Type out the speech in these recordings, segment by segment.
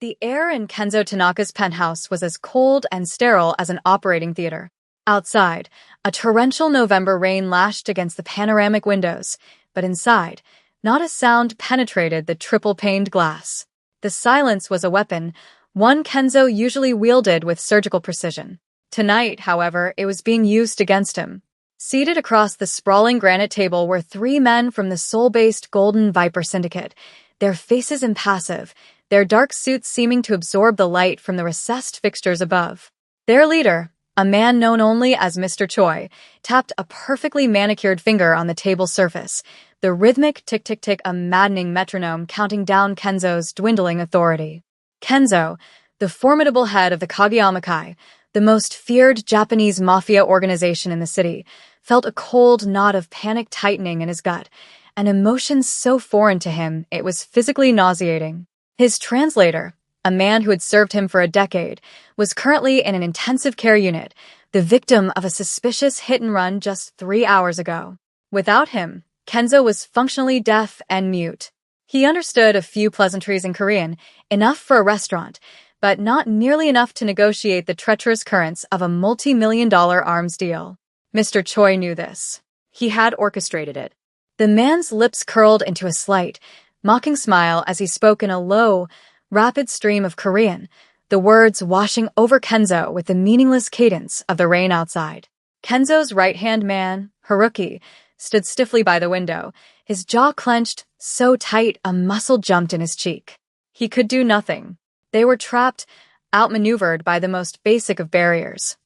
The air in Kenzo Tanaka's penthouse was as cold and sterile as an operating theater. Outside, a torrential November rain lashed against the panoramic windows, but inside, not a sound penetrated the triple-paned glass. The silence was a weapon, one Kenzo usually wielded with surgical precision. Tonight, however, it was being used against him. Seated across the sprawling granite table were three men from the Seoul-based Golden Viper Syndicate, their faces impassive, their dark suits seeming to absorb the light from the recessed fixtures above. Their leader, a man known only as Mr. Choi, tapped a perfectly manicured finger on the table's surface, the rhythmic tick-tick-tick a maddening metronome counting down Kenzo's dwindling authority. Kenzo, the formidable head of the Kageyama-kai, the most feared Japanese mafia organization in the city, felt a cold knot of panic tightening in his gut, an emotion so foreign to him it was physically nauseating. His translator, a man who had served him for a decade, was currently in an intensive care unit, the victim of a suspicious hit-and-run just 3 hours ago. Without him, Kenzo was functionally deaf and mute. He understood a few pleasantries in Korean, enough for a restaurant, but not nearly enough to negotiate the treacherous currents of a multi-million-dollar arms deal. Mr. Choi knew this. He had orchestrated it. The man's lips curled into a slight, mocking smile as he spoke in a low, rapid stream of Korean, the words washing over Kenzo with the meaningless cadence of the rain outside. Kenzo's right-hand man, Haruki, stood stiffly by the window, his jaw clenched so tight a muscle jumped in his cheek. He could do nothing. They were trapped, outmaneuvered by the most basic of barriers.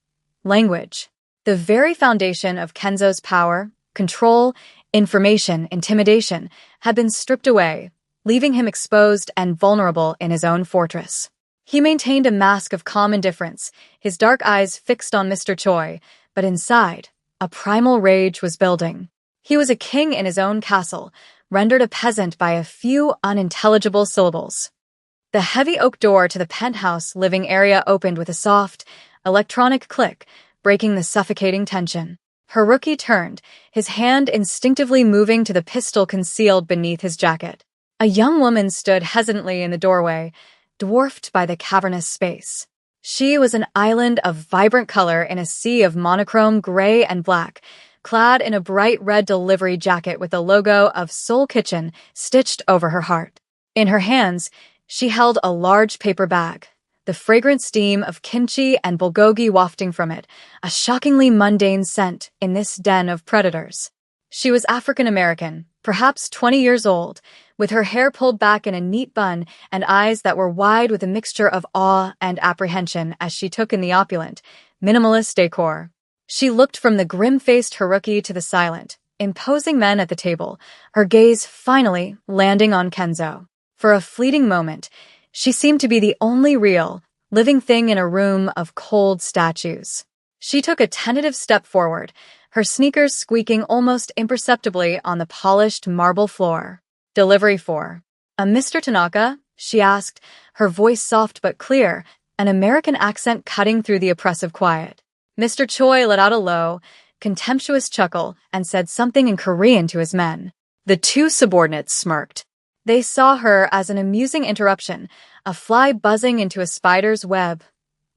Language. The very foundation of Kenzo's power, control, information, intimidation, had been stripped away, leaving him exposed and vulnerable in his own fortress. He maintained a mask of calm indifference, his dark eyes fixed on Mr. Choi, but inside, a primal rage was building. He was a king in his own castle, rendered a peasant by a few unintelligible syllables. The heavy oak door to the penthouse living area opened with a soft, electronic click, breaking the suffocating tension. Haruki turned, his hand instinctively moving to the pistol concealed beneath his jacket. A young woman stood hesitantly in the doorway, dwarfed by the cavernous space. She was an island of vibrant color in a sea of monochrome gray and black, clad in a bright red delivery jacket with the logo of Seoul Kitchen stitched over her heart. In her hands, she held a large paper bag, the fragrant steam of kimchi and bulgogi wafting from it, a shockingly mundane scent in this den of predators. She was African-American, perhaps 20 years old, with her hair pulled back in a neat bun and eyes that were wide with a mixture of awe and apprehension as she took in the opulent, minimalist decor. She looked from the grim-faced Haruki to the silent, imposing men at the table, her gaze finally landing on Kenzo. For a fleeting moment, she seemed to be the only real, living thing in a room of cold statues. She took a tentative step forward, her sneakers squeaking almost imperceptibly on the polished marble floor. "Delivery for a Mr. Tanaka?" she asked, her voice soft but clear, an American accent cutting through the oppressive quiet. Mr. Choi let out a low, contemptuous chuckle and said something in Korean to his men. The two subordinates smirked. They saw her as an amusing interruption, a fly buzzing into a spider's web,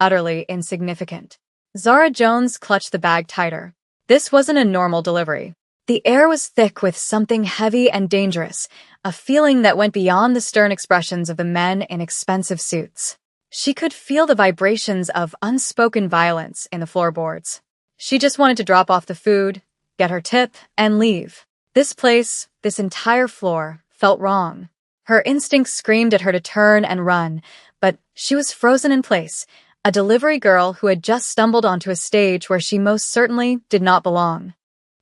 utterly insignificant. Zara Jones clutched the bag tighter. This wasn't a normal delivery. The air was thick with something heavy and dangerous, a feeling that went beyond the stern expressions of the men in expensive suits. She could feel the vibrations of unspoken violence in the floorboards. She just wanted to drop off the food, get her tip, and leave. This place, this entire floor, felt wrong. Her instincts screamed at her to turn and run, but she was frozen in place, a delivery girl who had just stumbled onto a stage where she most certainly did not belong.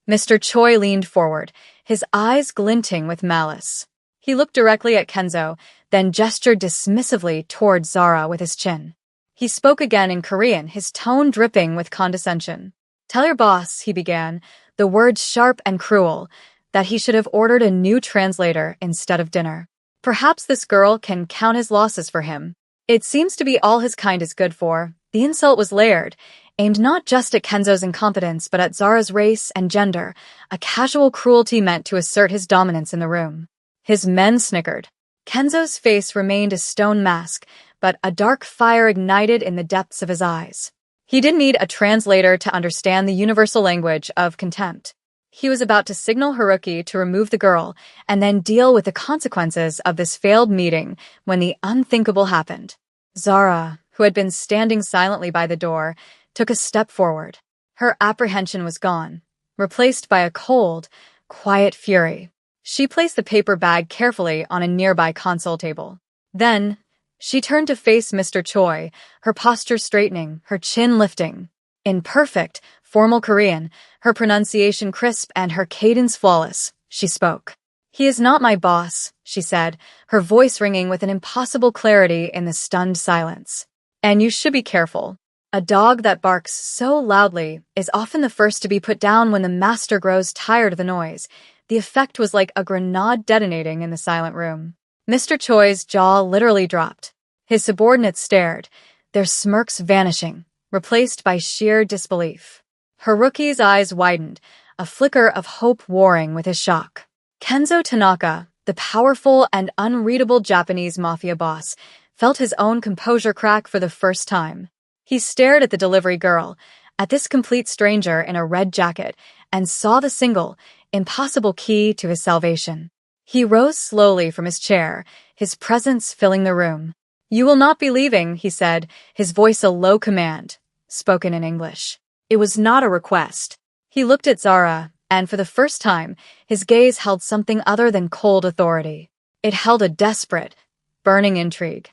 Mr. Choi leaned forward, his eyes glinting with malice. He looked directly at Kenzo, then gestured dismissively toward Zara with his chin. He spoke again in Korean, his tone dripping with condescension. "Tell your boss," he began, the words sharp and cruel, that he should have ordered a new translator instead of dinner. Perhaps this girl can count his losses for him. It seems to be all his kind is good for. The insult was layered, aimed not just at Kenzo's incompetence but at Zara's race and gender, a casual cruelty meant to assert his dominance in the room. His men snickered. Kenzo's face remained a stone mask, but a dark fire ignited in the depths of his eyes. He didn't need a translator to understand the universal language of contempt. He was about to signal Haruki to remove the girl and then deal with the consequences of this failed meeting when the unthinkable happened. Zara, who had been standing silently by the door, took a step forward. Her apprehension was gone, replaced by a cold, quiet fury. She placed the paper bag carefully on a nearby console table. Then, she turned to face Mr. Choi, her posture straightening, her chin lifting. In perfect, formal Korean, her pronunciation crisp and her cadence flawless, she spoke. "He is not my boss," she said, her voice ringing with an impossible clarity in the stunned silence. "And you should be careful. A dog that barks so loudly is often the first to be put down when the master grows tired of the noise." The effect was like a grenade detonating in the silent room. Mr. Choi's jaw literally dropped. His subordinates stared, their smirks vanishing, replaced by sheer disbelief. Haruki's eyes widened, a flicker of hope warring with his shock. Kenzo Tanaka, the powerful and unreadable Japanese mafia boss, felt his own composure crack for the first time. He stared at the delivery girl, at this complete stranger in a red jacket, and saw the single, impossible key to his salvation. He rose slowly from his chair, his presence filling the room. "You will not be leaving," he said, his voice a low command, spoken in English. It was not a request. He looked at Zara, and for the first time, his gaze held something other than cold authority. It held a desperate, burning intrigue.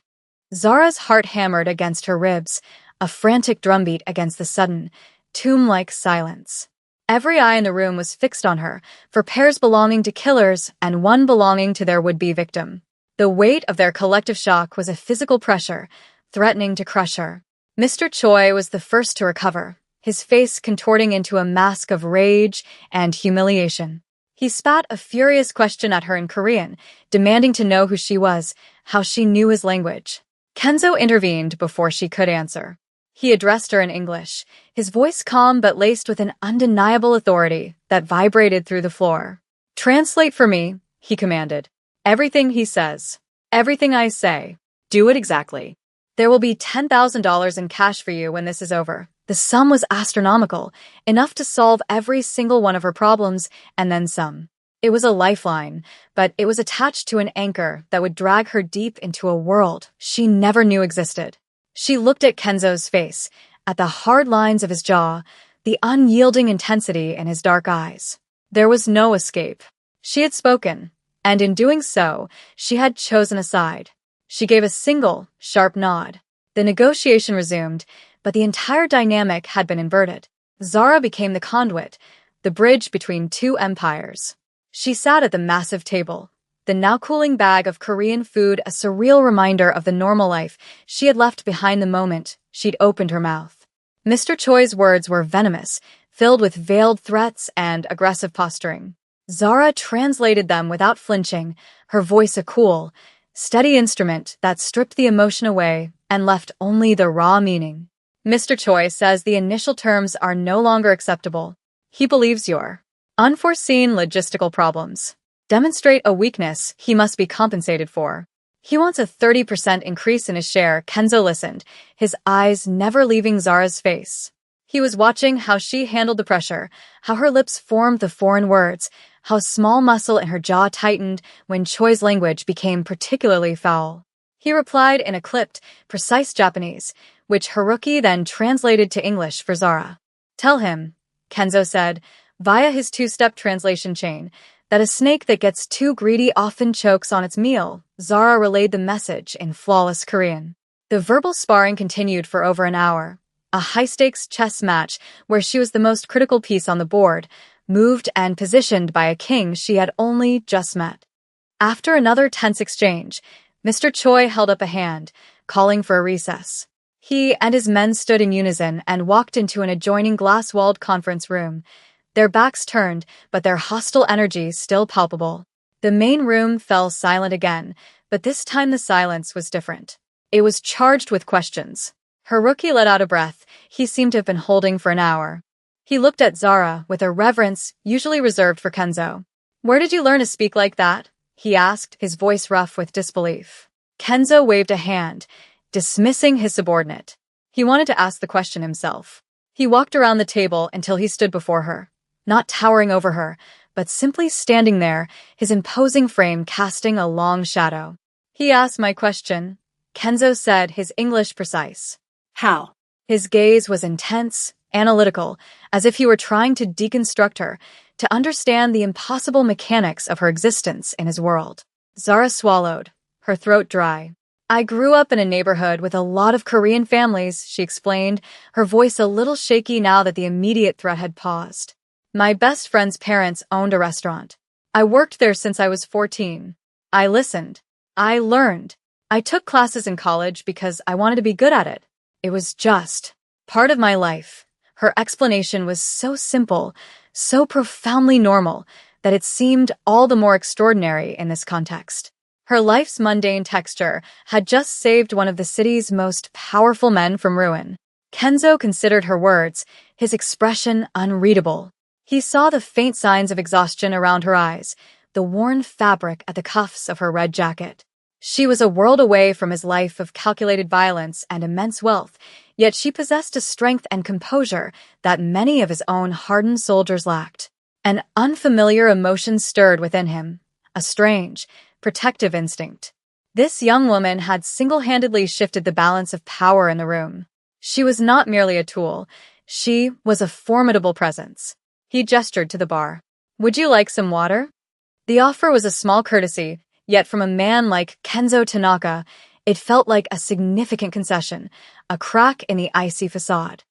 Zara's heart hammered against her ribs, a frantic drumbeat against the sudden, tomb-like silence. Every eye in the room was fixed on her, for pairs belonging to killers and one belonging to their would-be victim. The weight of their collective shock was a physical pressure, threatening to crush her. Mr. Choi was the first to recover, his face contorting into a mask of rage and humiliation. He spat a furious question at her in Korean, demanding to know who she was, how she knew his language. Kenzo intervened before she could answer. He addressed her in English, his voice calm but laced with an undeniable authority that vibrated through the floor. "Translate for me," he commanded. "Everything he says. Everything I say. Do it exactly. There will be $10,000 in cash for you when this is over." The sum was astronomical, enough to solve every single one of her problems, and then some. It was a lifeline, but it was attached to an anchor that would drag her deep into a world she never knew existed. She looked at Kenzo's face, at the hard lines of his jaw, the unyielding intensity in his dark eyes. There was no escape. She had spoken, and in doing so, she had chosen a side. She gave a single, sharp nod. The negotiation resumed, but the entire dynamic had been inverted. Zara became the conduit, the bridge between two empires. She sat at the massive table, the now cooling bag of Korean food a surreal reminder of the normal life she had left behind the moment she'd opened her mouth. Mr. Choi's words were venomous, filled with veiled threats and aggressive posturing. Zara translated them without flinching, her voice a cool, steady instrument that stripped the emotion away and left only the raw meaning. "Mr. Choi says the initial terms are no longer acceptable. He believes your unforeseen logistical problems demonstrate a weakness he must be compensated for. He wants a 30% increase in his share." Kenzo listened, his eyes never leaving Zara's face. He was watching how she handled the pressure, how her lips formed the foreign words, how a small muscle in her jaw tightened when Choi's language became particularly foul. He replied in a clipped, precise Japanese, which Haruki then translated to English for Zara. "Tell him," Kenzo said, via his two-step translation chain, "that a snake that gets too greedy often chokes on its meal." Zara relayed the message in flawless Korean. The verbal sparring continued for over an hour, a high-stakes chess match where she was the most critical piece on the board, moved and positioned by a king she had only just met. After another tense exchange, Mr. Choi held up a hand, calling for a recess. He and his men stood in unison and walked into an adjoining glass-walled conference room, their backs turned, but their hostile energy still palpable. The main room fell silent again, but this time the silence was different. It was charged with questions. Haruki let out a breath he seemed to have been holding for an hour. He looked at Zara with a reverence usually reserved for Kenzo. "Where did you learn to speak like that?" he asked, his voice rough with disbelief. Kenzo waved a hand, dismissing his subordinate. He wanted to ask the question himself. He walked around the table until he stood before her, not towering over her, but simply standing there, his imposing frame casting a long shadow. He asked my question. Kenzo said, his English precise. How? His gaze was intense, analytical, as if he were trying to deconstruct her, to understand the impossible mechanics of her existence in his world. Zara swallowed, her throat dry. I grew up in a neighborhood with a lot of Korean families, she explained, her voice a little shaky now that the immediate threat had paused. My best friend's parents owned a restaurant. I worked there since I was 14. I listened. I learned. I took classes in college because I wanted to be good at it. It was just part of my life. Her explanation was so simple, so profoundly normal, that it seemed all the more extraordinary in this context. Her life's mundane texture had just saved one of the city's most powerful men from ruin. Kenzo considered her words, his expression unreadable. He saw the faint signs of exhaustion around her eyes, the worn fabric at the cuffs of her red jacket. She was a world away from his life of calculated violence and immense wealth, yet she possessed a strength and composure that many of his own hardened soldiers lacked. An unfamiliar emotion stirred within him, a strange, protective instinct. This young woman had single-handedly shifted the balance of power in the room. She was not merely a tool. She was a formidable presence. He gestured to the bar. Would you like some water? The offer was a small courtesy, yet from a man like Kenzo Tanaka, it felt like a significant concession, a crack in the icy facade.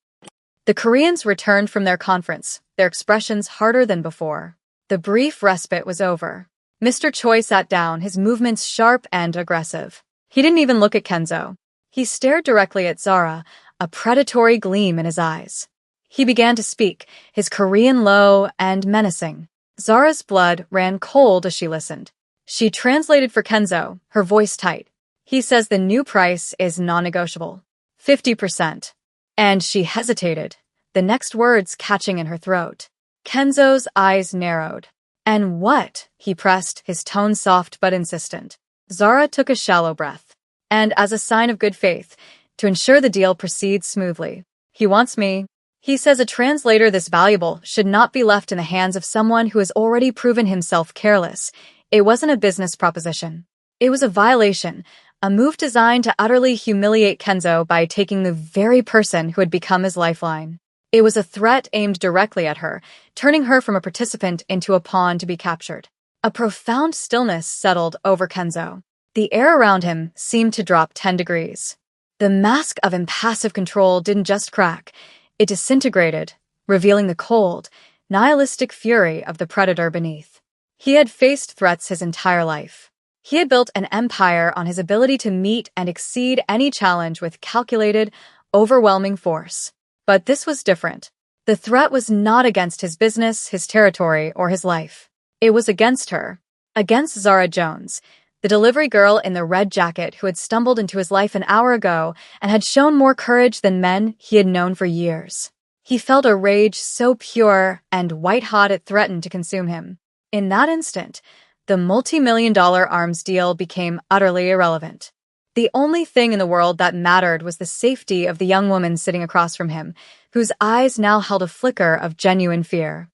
The Koreans returned from their conference, their expressions harder than before. The brief respite was over. Mr. Choi sat down, his movements sharp and aggressive. He didn't even look at Kenzo. He stared directly at Zara, a predatory gleam in his eyes. He began to speak, his Korean low and menacing. Zara's blood ran cold as she listened. She translated for Kenzo, her voice tight. He says the new price is non-negotiable. 50%. And she hesitated, the next words catching in her throat. Kenzo's eyes narrowed. And what? He pressed, his tone soft but insistent. Zara took a shallow breath. And as a sign of good faith, to ensure the deal proceeds smoothly. He wants me. He says a translator this valuable should not be left in the hands of someone who has already proven himself careless. It wasn't a business proposition. It was a violation, a move designed to utterly humiliate Kenzo by taking the very person who had become his lifeline. It was a threat aimed directly at her, turning her from a participant into a pawn to be captured. A profound stillness settled over Kenzo. The air around him seemed to drop 10 degrees. The mask of impassive control didn't just crack, it disintegrated, revealing the cold, nihilistic fury of the predator beneath. He had faced threats his entire life. He had built an empire on his ability to meet and exceed any challenge with calculated, overwhelming force. But this was different. The threat was not against his business, his territory, or his life. It was against her. Against Zara Jones, the delivery girl in the red jacket who had stumbled into his life an hour ago and had shown more courage than men he had known for years. He felt a rage so pure and white-hot it threatened to consume him. In that instant, the multi-million-dollar arms deal became utterly irrelevant. The only thing in the world that mattered was the safety of the young woman sitting across from him, whose eyes now held a flicker of genuine fear.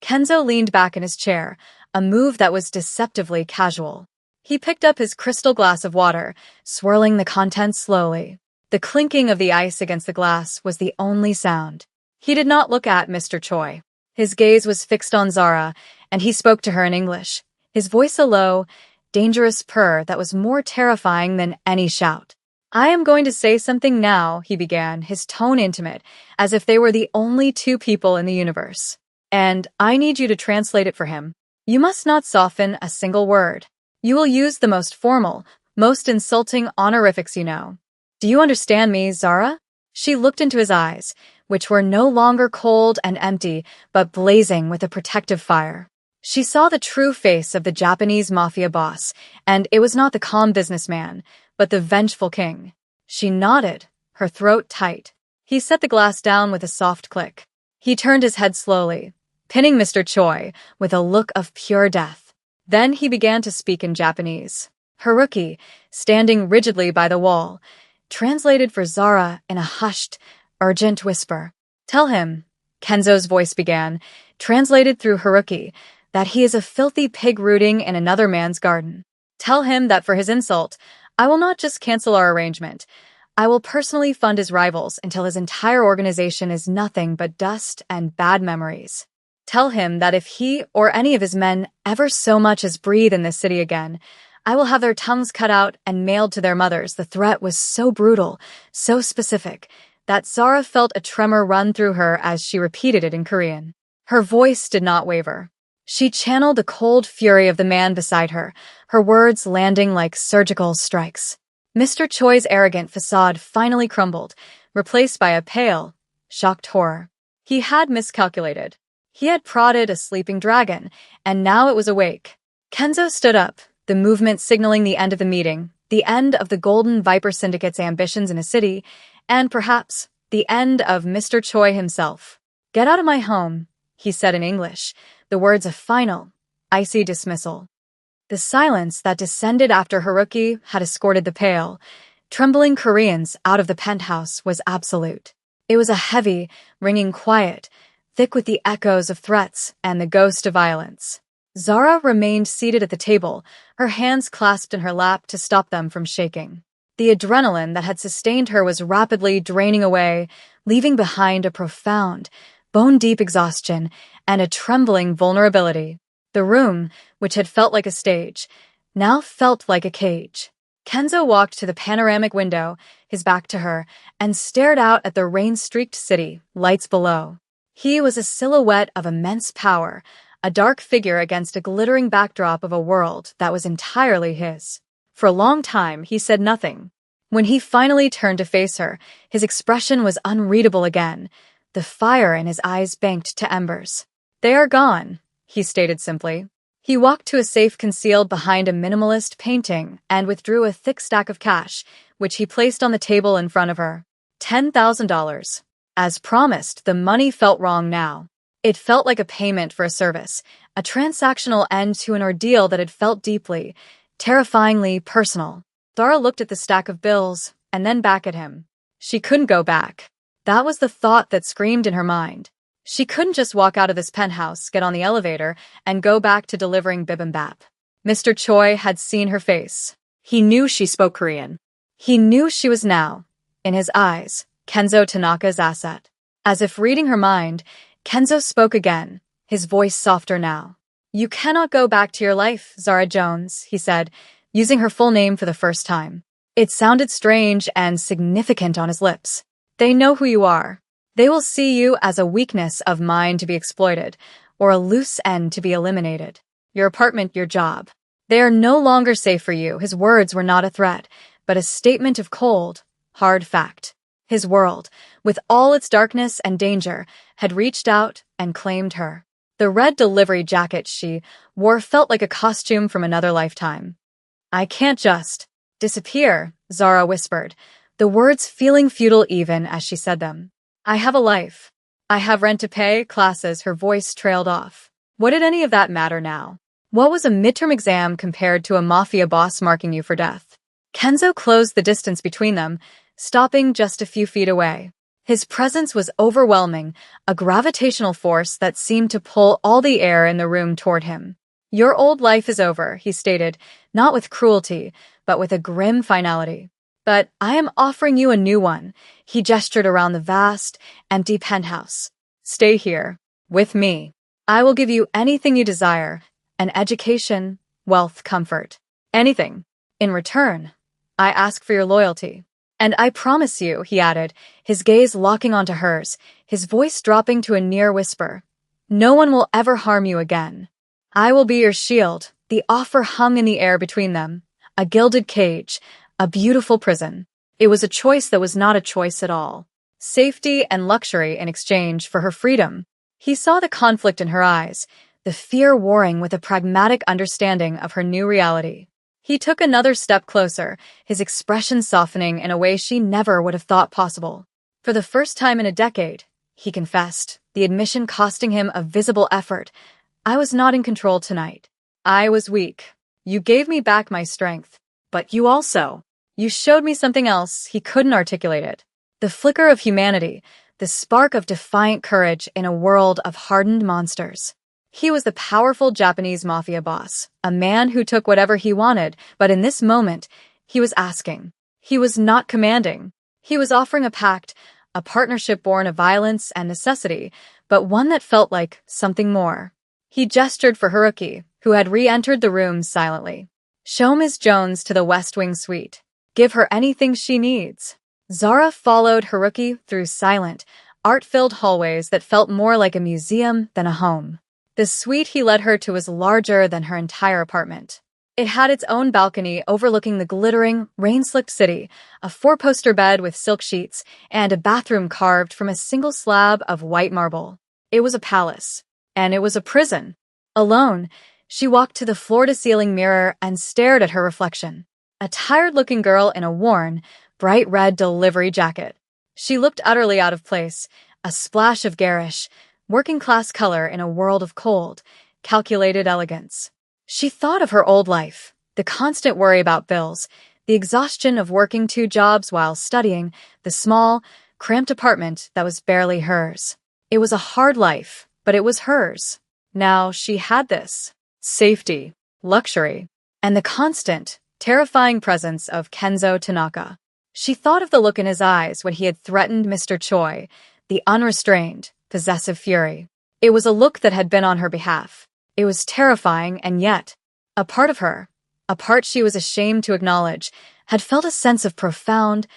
Kenzo leaned back in his chair, a move that was deceptively casual. He picked up his crystal glass of water, swirling the contents slowly. The clinking of the ice against the glass was the only sound. He did not look at Mr. Choi. His gaze was fixed on Zara, and he spoke to her in English, his voice a low, dangerous purr that was more terrifying than any shout. I am going to say something now, he began, his tone intimate, as if they were the only two people in the universe. And I need you to translate it for him. You must not soften a single word. You will use the most formal, most insulting honorifics you know. Do you understand me, Zara? She looked into his eyes, which were no longer cold and empty, but blazing with a protective fire. She saw the true face of the Japanese Mafia boss, and it was not the calm businessman, but the vengeful king. She nodded, her throat tight. He set the glass down with a soft click. He turned his head slowly, pinning Mr. Choi with a look of pure death. Then he began to speak in Japanese. Haruki, standing rigidly by the wall, translated for Zara in a hushed, urgent whisper. Tell him, Kenzo's voice began, translated through Haruki, that he is a filthy pig rooting in another man's garden. Tell him that for his insult, I will not just cancel our arrangement. I will personally fund his rivals until his entire organization is nothing but dust and bad memories. Tell him that if he or any of his men ever so much as breathe in this city again, I will have their tongues cut out and mailed to their mothers. The threat was so brutal, so specific, that Zara felt a tremor run through her as she repeated it in Korean. Her voice did not waver. She channeled the cold fury of the man beside her, her words landing like surgical strikes. Mr. Choi's arrogant facade finally crumbled, replaced by a pale, shocked horror. He had miscalculated. He had prodded a sleeping dragon, and now it was awake. Kenzo stood up, the movement signaling the end of the meeting, the end of the Golden Viper Syndicate's ambitions in a city, and perhaps the end of Mr. Choi himself. Get out of my home, he said in English, the words a final, icy dismissal. The silence that descended after Haruki had escorted the pale, trembling Koreans out of the penthouse was absolute. It was a heavy, ringing quiet, thick with the echoes of threats and the ghost of violence. Zara remained seated at the table, her hands clasped in her lap to stop them from shaking. The adrenaline that had sustained her was rapidly draining away, leaving behind a profound, bone-deep exhaustion and a trembling vulnerability. The room, which had felt like a stage, now felt like a cage. Kenzo walked to the panoramic window, his back to her, and stared out at the rain-streaked city, lights below. He was a silhouette of immense power, a dark figure against a glittering backdrop of a world that was entirely his. For a long time, he said nothing. When he finally turned to face her, his expression was unreadable again, the fire in his eyes banked to embers. They are gone, he stated simply. He walked to a safe concealed behind a minimalist painting and withdrew a thick stack of cash, which he placed on the table in front of her. $10,000. As promised, the money felt wrong now. It felt like a payment for a service, a transactional end to an ordeal that had felt deeply, terrifyingly personal. Zara looked at the stack of bills and then back at him. She couldn't go back. That was the thought that screamed in her mind. She couldn't just walk out of this penthouse, get on the elevator, and go back to delivering bibimbap. Mr. Choi had seen her face. He knew she spoke Korean. He knew she was now, in his eyes, Kenzo Tanaka's asset. As if reading her mind, Kenzo spoke again, his voice softer now. You cannot go back to your life, Zara Jones, he said, using her full name for the first time. It sounded strange and significant on his lips. They know who you are. They will see you as a weakness of mine to be exploited, or a loose end to be eliminated. Your apartment, your job. They are no longer safe for you. His words were not a threat, but a statement of cold, hard fact. His world, with all its darkness and danger, had reached out and claimed her. The red delivery jacket she wore felt like a costume from another lifetime. I can't just disappear, Zara whispered, the words feeling futile even as she said them. I have a life. I have rent to pay, classes. Her voice trailed off. What did any of that matter now? What was a midterm exam compared to a mafia boss marking you for death? Kenzo closed the distance between them, stopping just a few feet away. His presence was overwhelming, a gravitational force that seemed to pull all the air in the room toward him. Your old life is over, he stated, not with cruelty, but with a grim finality. But I am offering you a new one. He gestured around the vast, empty penthouse. Stay here, with me. I will give you anything you desire, an education, wealth, comfort. Anything. In return, I ask for your loyalty. And I promise you, he added, his gaze locking onto hers, his voice dropping to a near whisper, no one will ever harm you again. I will be your shield. The offer hung in the air between them, a gilded cage, a beautiful prison. It was a choice that was not a choice at all. Safety and luxury in exchange for her freedom. He saw the conflict in her eyes, the fear warring with a pragmatic understanding of her new reality. He took another step closer, his expression softening in a way she never would have thought possible. For the first time in a decade, he confessed, the admission costing him a visible effort. I was not in control tonight. I was weak. You gave me back my strength. But you You showed me something else. He couldn't articulate it. The flicker of humanity, the spark of defiant courage in a world of hardened monsters. He was the powerful Japanese mafia boss, a man who took whatever he wanted, but in this moment, he was asking. He was not commanding. He was offering a pact, a partnership born of violence and necessity, but one that felt like something more. He gestured for Haruki, who had re-entered the room silently. Show Ms. Jones to the West Wing suite. Give her anything she needs. Zara followed Haruki through silent, art-filled hallways that felt more like a museum than a home. The suite he led her to was larger than her entire apartment. It had its own balcony overlooking the glittering, rain-slicked city, a four-poster bed with silk sheets, and a bathroom carved from a single slab of white marble. It was a palace. And it was a prison. Alone, she walked to the floor-to-ceiling mirror and stared at her reflection. A tired-looking girl in a worn, bright red delivery jacket. She looked utterly out of place, a splash of garish, working-class color in a world of cold, calculated elegance. She thought of her old life, the constant worry about bills, the exhaustion of working 2 jobs while studying, the small, cramped apartment that was barely hers. It was a hard life, but it was hers. Now she had this. Safety, luxury, and the constant, terrifying presence of Kenzo Tanaka. She thought of the look in his eyes when he had threatened Mr. Choi, the unrestrained, possessive fury. It was a look that had been on her behalf. It was terrifying, and yet, a part of her, a part she was ashamed to acknowledge, had felt a sense of profound,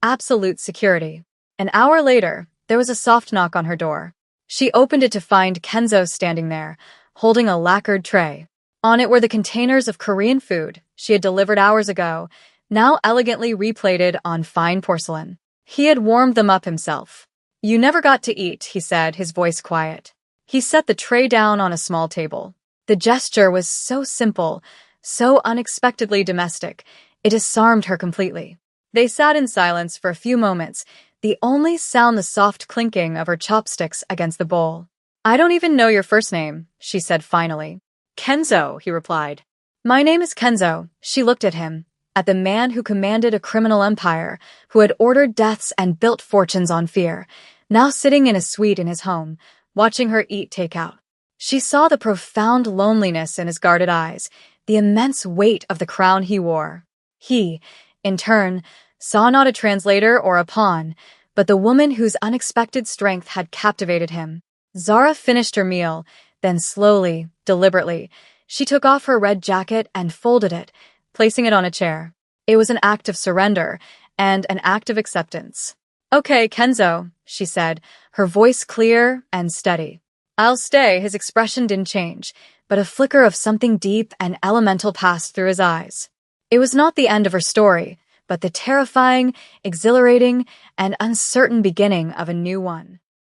absolute security. An hour later, there was a soft knock on her door. She opened it to find Kenzo standing there, holding a lacquered tray. On it were the containers of Korean food she had delivered hours ago, now elegantly replated on fine porcelain. He had warmed them up himself. You never got to eat, he said, his voice quiet. He set the tray down on a small table. The gesture was so simple, so unexpectedly domestic, it disarmed her completely. They sat in silence for a few moments, the only sound the soft clinking of her chopsticks against the bowl. I don't even know your first name, she said finally. Kenzo, he replied. My name is Kenzo. She looked at him, at the man who commanded a criminal empire, who had ordered deaths and built fortunes on fear, now sitting in a suite in his home, watching her eat takeout. She saw the profound loneliness in his guarded eyes, the immense weight of the crown he wore. He, in turn, saw not a translator or a pawn, but the woman whose unexpected strength had captivated him. Zara finished her meal, then slowly, deliberately, she took off her red jacket and folded it, placing it on a chair. It was an act of surrender and an act of acceptance. Okay, Kenzo, she said, her voice clear and steady. I'll stay. His expression didn't change, but a flicker of something deep and elemental passed through his eyes. It was not the end of her story, but the terrifying, exhilarating, and uncertain beginning of a new one.